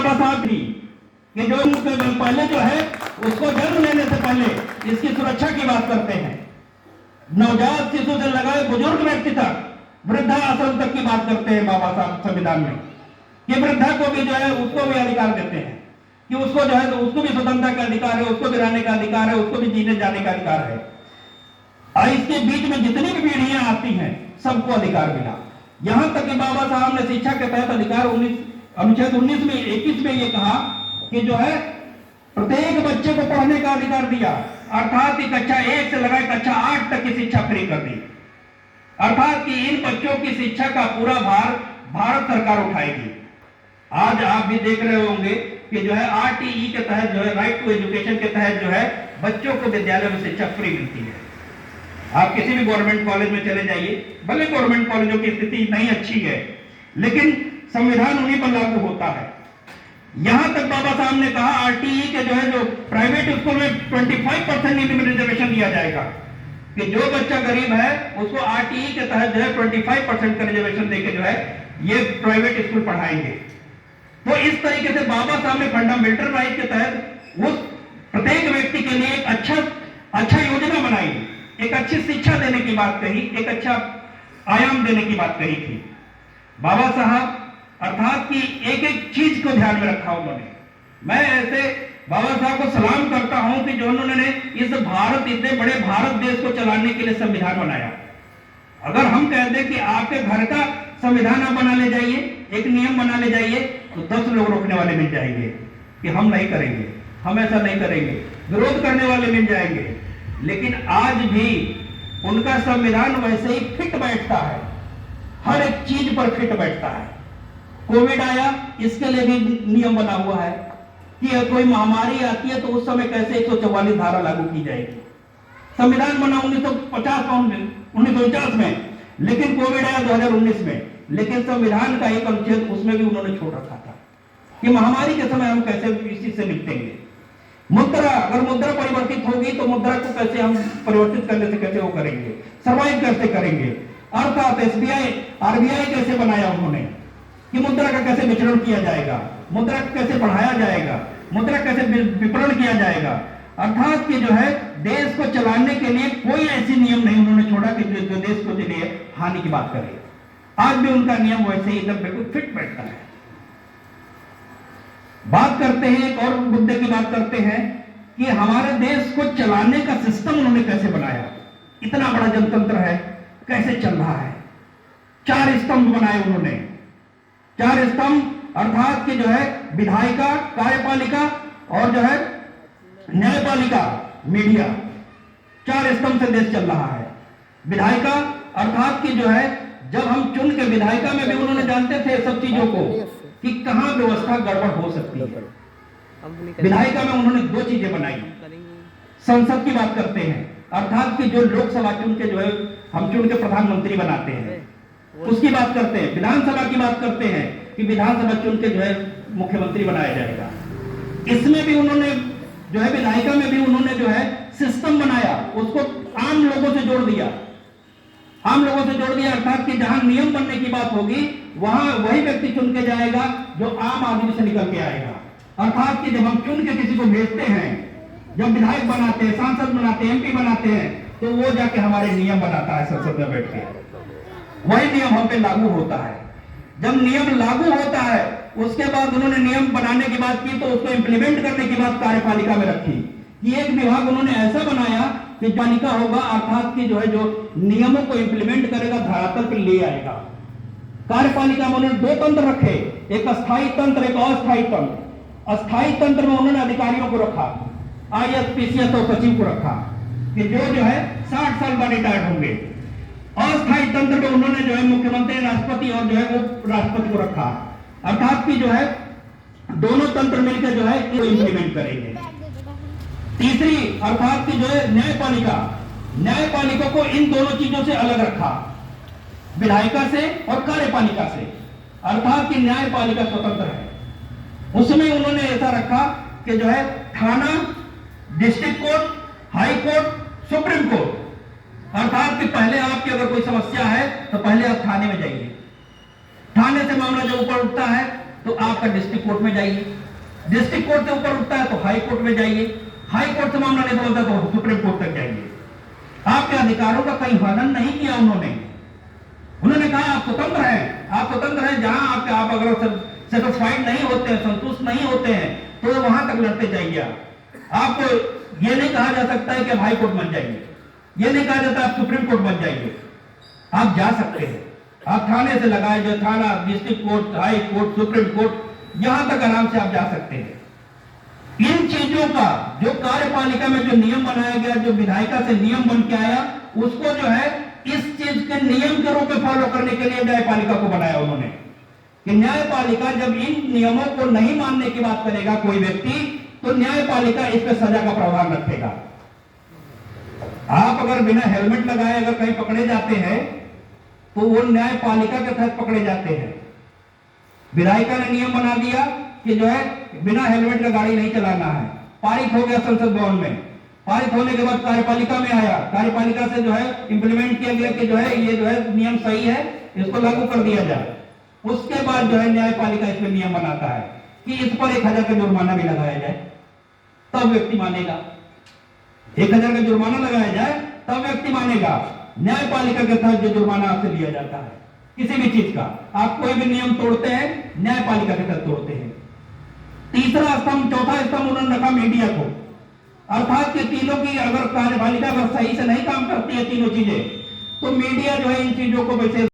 बाबा साहब भी कि जो पहले जो है उसको जन्म लेने से पहले इसकी सुरक्षा की बात करते हैं, नवजात शिशु से लगाए बुजुर्ग व्यक्ति तक, वृद्धा आश्रम तक की बात करते हैं बाबा साहब संविधान में कि वृद्धा को भी जो है उसको भी अधिकार देते हैं कि उसको जो है तो उसको भी स्वतंत्रता का अधिकार है, उसको भी रहने का अधिकार है, उसको भी जीने जाने का अधिकार है। और इसके बीच में जितनी भी पीढ़ियां आती हैं सबको अधिकार मिला। यहां तक कि बाबा साहब ने शिक्षा के तहत अधिकार अनुच्छेद 19 में 21 में ये कहा कि जो है प्रत्येक बच्चे को पढ़ने का अधिकार दिया, अर्थात कि कक्षा 1 से लगाए कक्षा 8 तक की शिक्षा फ्री कर दी, अर्थात कि इन बच्चों की शिक्षा का पूरा भार भारत सरकार उठाएगी। आज आप भी देख रहे होंगे कि जो है RTE के तहत जो है राइट टू एजुकेशन के तहत जो है बच्चों को विद्यालय में शिक्षा फ्री मिलती है। आप किसी भी गवर्नमेंट कॉलेज में चले जाइए, भले गवर्नमेंट कॉलेजों की स्थिति नहीं अच्छी है लेकिन संविधान उन्हीं पर लागू होता है। यहां तक बाबा साहब ने कहा RTE के जो है जो प्राइवेट स्कूल में 25% रिजर्वेशन दिया जाएगा कि जो बच्चा गरीब है उसको RTE के तहत जो है 25% का रिजर्वेशन देके जो है ये प्राइवेट स्कूल पढ़ाएंगे। तो इस तरीके से बाबा साहब ने फंडामेंटल राइट के तहत उस प्रत्येक व्यक्ति के लिए एक अच्छा योजना बनाई, एक अच्छी शिक्षा देने की बात कही, एक अच्छा आयाम देने की बात कही थी बाबा साहब, अर्थात कि एक एक चीज को ध्यान में रखा उन्होंने। मैं ऐसे बाबा साहब को सलाम करता हूं कि जो उन्होंने इस इतने बड़े भारत देश को चलाने के लिए संविधान बनाया। अगर हम कह दें कि आपके घर का संविधान आप बना ले जाइए, एक नियम बना ले जाइए, तो 10 लोग रोकने वाले मिल जाएंगे कि हम नहीं करेंगे, हम ऐसा नहीं करेंगे, विरोध करने वाले मिल जाएंगे। लेकिन आज भी उनका संविधान वैसे ही फिट बैठता है, हर एक चीज पर फिट बैठता है। कोविड आया, इसके लिए भी नियम बना हुआ है कि कोई महामारी आती है तो उस समय कैसे 144 धारा लागू की जाएगी। संविधान बना 1949 में, लेकिन कोविड आया 2019 में, लेकिन संविधान का एक अनुच्छेद उसमें भी उन्होंने छोड़ रखा था कि महामारी के समय हम कैसे इस चीज से निपटेंगे। मुद्रा, अगर मुद्रा परिवर्तित होगी तो मुद्रा को कैसे हम परिवर्तित करने से कैसे वो करेंगे, सर्वाइव कैसे करेंगे। अर्थात SBI RBI कैसे बनाया उन्होंने कि मुद्रा का कैसे वितरण किया जाएगा, मुद्रा को कैसे बढ़ाया जाएगा, मुद्रा कैसे विपणन किया जाएगा। अर्थात कि जो है देश को चलाने के लिए कोई ऐसी नियम नहीं उन्होंने छोड़ा कि जो देश को लिए हानि की बात करे। आज भी उनका नियम वैसे ही एकदम बिल्कुल फिट बैठता है। बात करते हैं, एक और मुद्दे की बात करते हैं कि हमारे देश को चलाने का सिस्टम उन्होंने कैसे बनाया। इतना बड़ा जनतंत्र है, कैसे चल रहा है। 4 स्तंभ बनाए उन्होंने, 4 स्तंभ, अर्थात कि जो है विधायिका, कार्यपालिका और जो है न्यायपालिका, मीडिया, 4 स्तंभ से देश चल रहा है। विधायिका अर्थात कि जो है जब हम चुन के विधायिका में भी उन्होंने जानते थे सब चीजों को कि कहां व्यवस्था गड़बड़ हो सकती है। विधायिका में उन्होंने 2 चीजें बनाई। संसद की बात करते हैं, अर्थात कि जो लोकसभा चुन के जो है हम चुन के प्रधानमंत्री बनाते हैं उसकी बात करते हैं। विधानसभा की बात करते हैं कि विधानसभा चुन के जो है मुख्यमंत्री बनाया जाएगा। इसमें भी उन्होंने जो है विधायिका में भी उन्होंने जो है सिस्टम बनाया, उसको आम लोगों से जोड़ दिया, आम लोगों से जोड़ दिया। अर्थात कि जहां नियम बनने की बात होगी वहां वही व्यक्ति चुन के जाएगा जो आम आदमी से निकल के आएगा। अर्थात कि जब हम चुन के किसी को भेजते हैं, जब विधायक बनाते हैं, सांसद बनाते हैं, MP बनाते हैं, तो वो जाके हमारे नियम बनाता है संसद में बैठ के, वही नियम हम पे लागू होता है। जब नियम लागू होता है उसके बाद उन्होंने नियम बनाने की बात की तो उसको इंप्लीमेंट करने की बात कार्यपालिका में रखी कि एक विभाग उन्होंने ऐसा बनाया कि पालिका होगा, अर्थात कि जो है जो नियमों को इंप्लीमेंट करेगा, धरातल पर ले आएगा। कार्यपालिका में उन्होंने 2 तंत्र रखे, एक अस्थायी तंत्र, एक अस्थायी तंत्र। अस्थायी तंत्र में उन्होंने अधिकारियों को रखा, IAS PCS और सचिव को रखा कि जो है 60 साल बाद रिटायर्ड होंगे। अस्थायी तंत्र में उन्होंने जो है मुख्यमंत्री, राष्ट्रपति और जो है वो राष्ट्रपति को रखा, अर्थात कि जो है दोनों तंत्र मिलकर जो है इसको इंप्लीमेंट करेंगे। तीसरी अर्थात कि जो है न्यायपालिका, न्यायपालिका को इन दोनों चीजों से अलग रखा, विधायिका से और कार्यपालिका से, अर्थात कि न्यायपालिका स्वतंत्र है। उसमें उन्होंने ऐसा रखा कि जो है थाना, district court, high court, supreme court, अर्थात कि पहले आपकी अगर कोई समस्या है तो पहले आप थाने में जाइए, थाने से मामला जो ऊपर उठता है तो आपका डिस्ट्रिक्ट कोर्ट में जाइए, डिस्ट्रिक्ट कोर्ट से ऊपर उठता है तो हाई कोर्ट में जाइए, हाई कोर्ट से मामला नहीं समझता तो सुप्रीम कोर्ट तक जाइए। आपके अधिकारों का कहीं हनन नहीं किया उन्होंने कहा आप स्वतंत्र हैं, आप स्वतंत्र हैं, जहां आप अगर सेटिस्फाइड नहीं होते हैं, संतुष्ट नहीं होते हैं, तो वहां तक लड़ते जाइए। आपको यह नहीं कहा जा सकता है कि आप हाई कोर्ट बन जाइए, यह नहीं कहा जाता आप सुप्रीम कोर्ट बन जाइए। आप जा सकते हैं, आप थाने से लगाए जो थाना, district court, high court, supreme court, यहां तक आराम से आप जा सकते हैं। इन चीजों का जो कार्यपालिका में जो नियम बनाया गया, जो विधायिका से नियम बन के आया, उसको जो है इस चीज के नियम के रूप में फॉलो करने के लिए न्यायपालिका को बनाया उन्होंने, कि न्यायपालिका जब इन नियमों को नहीं मानने की बात करेगा कोई व्यक्ति, तो न्यायपालिका इस पर सजा का प्रावधान रखेगा। आप अगर बिना हेलमेट लगाए अगर कहीं पकड़े जाते हैं तो वो न्यायपालिका के तहत पकड़े जाते हैं। विधायिका ने नियम बना दिया कि जो है बिना हेलमेट का गाड़ी नहीं चलाना है, पारित हो गया संसद भवन में, पारित होने के बाद कार्यपालिका में आया, कार्यपालिका से जो है इंप्लीमेंट किया गया कि जो है ये जो है नियम सही है, इसको लागू कर दिया जाए। उसके बाद जो है न्यायपालिका इसमें नियम बनाता है कि इस पर 1000 का जुर्माना भी लगाया जाए, तब व्यक्ति मानेगा। 1000 का जुर्माना लगाया जाए तब व्यक्ति मानेगा। न्यायपालिका के तहत जो जुर्माना आपसे लिया जाता है किसी भी चीज का, आप कोई भी नियम तोड़ते हैं न्यायपालिका के तहत तोड़ते हैं। तीसरा स्तंभ, चौथा स्तंभ उन्होंने रखा मीडिया को, अर्थात कि तीनों की अगर कार्यपालिका अगर सही से नहीं काम करती है तीनों चीजें, तो मीडिया जो है इन चीजों को वैसे